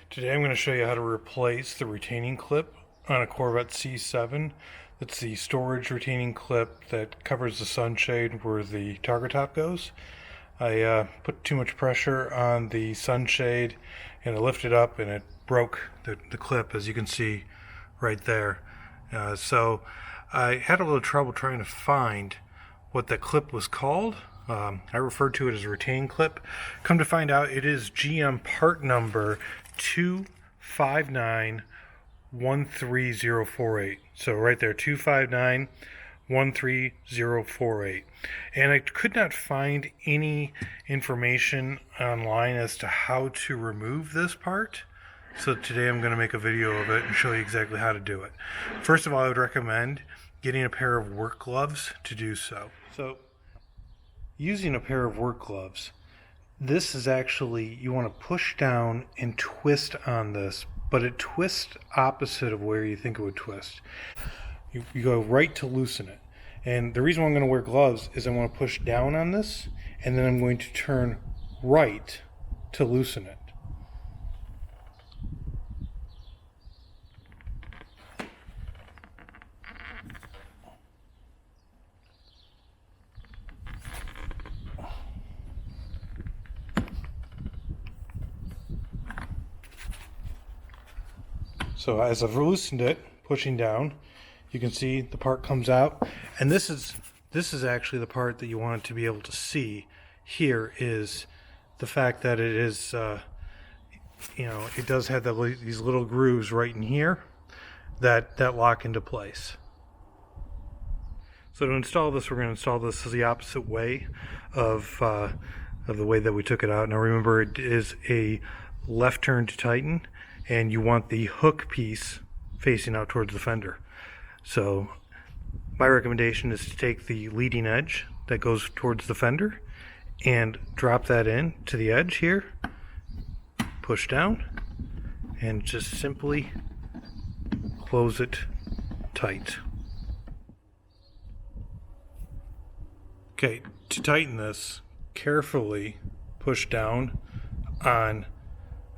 Today I'm going to show you how to replace the retaining clip on a Corvette C7. It's the storage retaining clip that covers the sunshade where the target top goes. I put too much pressure on the sunshade and it lifted up and it broke the clip, as you can see right there. So I had a little trouble trying to find what the clip was called. I referred to it as a retaining clip. Come to find out, it is GM part number 259-13048. So right there, 259-13048. And I could not find any information online as to how to remove this part. So today I'm going to make a video of it and show you exactly how to do it. First of all, I would recommend getting a pair of work gloves to do so. So using a pair of work gloves, this is actually, you want to push down and twist on this, but it twists opposite of where you think it would twist. You go right to loosen it. And the reason why I'm going to wear gloves is I want to push down on this, and then I'm going to turn right to loosen it. So as I've loosened it, pushing down, you can see the part comes out, and this is actually the part that you want to be able to see. Here is the fact that it is, it does have these little grooves right in here that lock into place. So to install this, we're going to install this as the opposite way of the way that we took it out. Now remember, it is a left turn to tighten, and you want the hook piece facing out towards the fender. So my recommendation is to take the leading edge that goes towards the fender and drop that in to the edge here, push down, and just simply close it tight. Okay, to tighten this, carefully push down on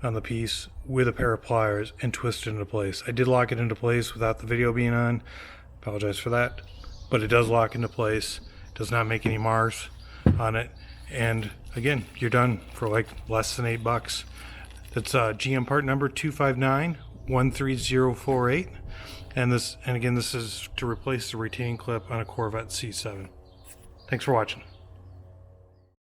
the piece with a pair of pliers and twist it into place. I did lock it into place without the video being on. Apologize for that. But it does lock into place. It does not make any mars on it. And again, you're done for like less than $8. That's GM part number 259-13048. And again, this is to replace the retaining clip on a Corvette C7. Thanks for watching.